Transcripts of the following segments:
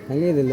ভাঙিয়ে দিল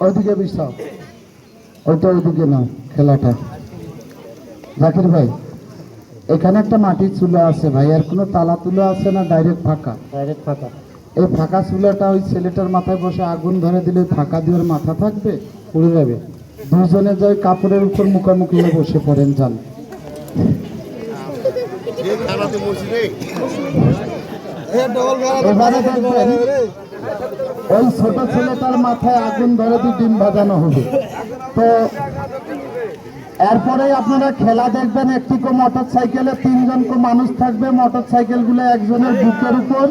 ওইদিকে বিশ্বাস ওইটা ওইদিকে না খেলাটা জাকির ভাই এখানে একটা মাটির চুলা আছে ভাই, আর কোনো তালা তুলা আছে না? ডাইরেক্ট ফাঁকা? ডাইরেক্ট ফাঁকা। এই ফাঁকা চুলাটা ওই ছেলেটার মাথায় বসে আগুন ধরে দিলে ফাঁকা দিয়ে মাথা থাকবে, পুড়ে যাবে। দুজনে যাই কাপড়ের উপর মুখোমুখি হয়ে বসে পড়েন, যান। ওই ছোট ছেলেটার মাথায় আগুন ধরে দিয়ে ডিম ভাজানো হবে। তো এরপরে আপনারা খেলা দেখবেন, একটি কো মোটর সাইকেলে 3 জন কো মানুষ থাকবে। মোটর সাইকেল গুলো একজনের বুকের উপর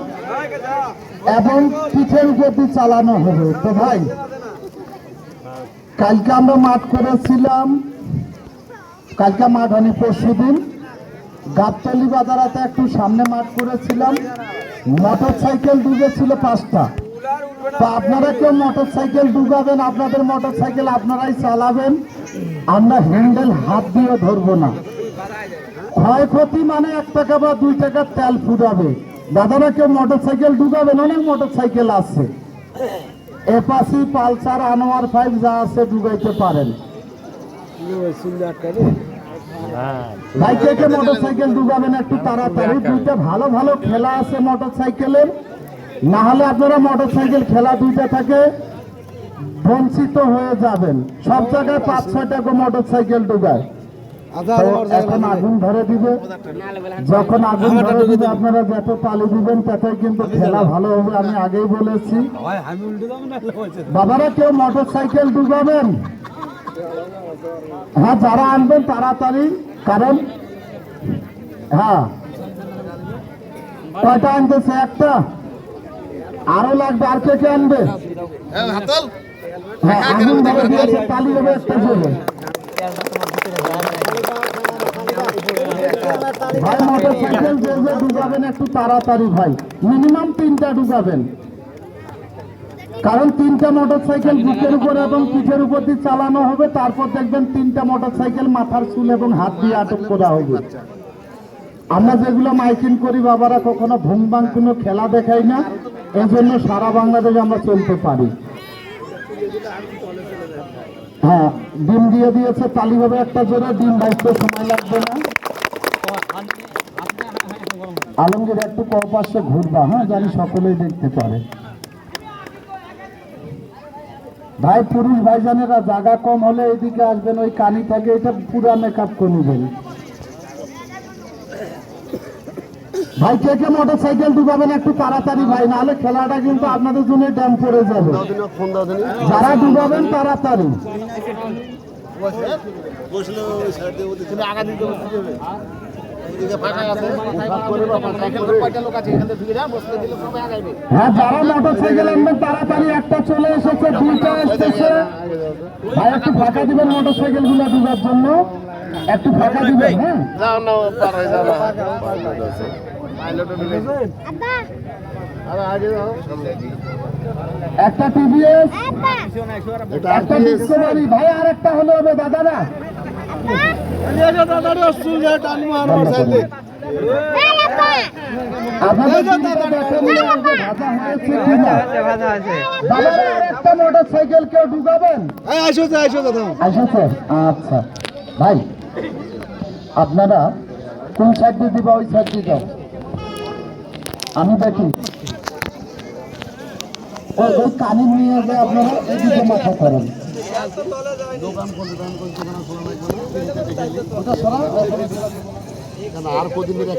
এবং পিঠের উপর দিয়ে চালানো হবে। তো ভাই কালকে আমরা মাঠ করেছিলাম, কালকে মাঠ হয়নি, পরশুদিন গাবতলি বাজারাতে একটু সামনে মাঠ করেছিলাম। মোটর সাইকেল ডুবেছিল 5টা। তো আপনারা কেউ মোটর সাইকেল ডুবাবেন, আপনাদের মোটর সাইকেল আপনারাই চালাবেন, আমরা হ্যান্ডেল হাত দিয়ে ধরবো না। ক্ষয়ক্ষতি মানে 1 টাকা বা 2 টাকার তেল ফুরাবে। দাদারা কেউ মোটর সাইকেল ডুবাবেন, অনেক মোটর সাইকেল আছে, এপাসি, পালসার, আনোয়ার 5 যা আছে ডুবাইতে পারেন। ভাই কে মোটর সাইকেল ডুবাবেন একটু তাড়াতাড়ি, 2টা ভালো ভালো খেলা আছে মোটর সাইকেলের, না হলে আপনারা মোটর সাইকেল খেলা 2টা থাকে বঞ্চিত হয়ে যাবেন। সব জায়গায় 5-6টা মোটর সাইকেল ডুবায়। এখন আগুন ধরে দিবে, যখন আগুন ধরে দিবে আপনারা যত তালি দিবেন ততই কিন্তু খেলা ভালো হবে। আমি আগেই বলেছি বাবারা কেউ মোটর সাইকেল ডুবাবেন, হ্যাঁ যারা আনবেন তাড়াতাড়ি, কারণ হ্যাঁ কয়টা আনতেছে? 1টা, আরো লাগবে। আর কে আনবে? হ্যাঁ আগুন ধরে দিয়েছে, তালি হবে একটা জোরে। ভাই মোটর সাইকেল যে ডুবাবেন একটু তাড়াতাড়ি ভাই, মিনিমাম 3টা ডুবাবেন, কারণ 3টা মোটর সাইকেল বুকের উপর এবং পিঠের উপর দিয়ে চালানো হবে। তারপর দেখবেন 3টা মোটর সাইকেল মাথার চুল এবং হাত দিয়ে আটক করা হবে। আমরা যেগুলো মাইকিং করি বাবারা কখনো ভুংবাং কোনো খেলা দেখাই না, এই জন্য সারা বাংলাদেশে আমরা চলতে পারি। হ্যাঁ ডিম দিয়ে দিয়েছে, তালি হবে একটা জোরে, ডিম ভাজতে সময় লাগবে না। আলমগীর একটু পাশে ঘুরবা, হ্যাঁ জানি সকলেই দেখতে পারে। ভাই পুরুষ ভাইজানেরা জায়গা কম হলে এইদিকে আসবেন, ওই কানি থাকে, এটা পুরা মেকআপ করে নেবেন। ভাই কে মোটর সাইকেল ডুবাবেন একটু তাড়াতাড়ি ভাই, নাহলে খেলাটা কিন্তু আপনাদের জন্য ড্যাম পড়ে যাবে। যারা ডুবাবেন তাড়াতাড়ি। হ্যাঁ যারা মোটর সাইকেল আনবেন তাড়াতাড়ি, 1টা চলে এসেছে, 2টা এসেছে। ভাই একটু ফাঁকা দিবেন মোটর সাইকেল গুলো ডুবার জন্য, একটু ফাঁকা দিবেন। হ্যাঁ একটা টিভিএস, একটা ডিসকভারি। ভাই আর একটা হলে হবে দাদারা। একটা মোটর সাইকেল কেউ ঢুকাবেন? আচ্ছা ভাই আপনারা কোন সাইড দিয়ে দিবা? ওই সাইড দিয়ে যাও, আমি দেখি। ওই কানি নিয়ে যে আপনারা এদিকে মাথা করেন আর কদিনের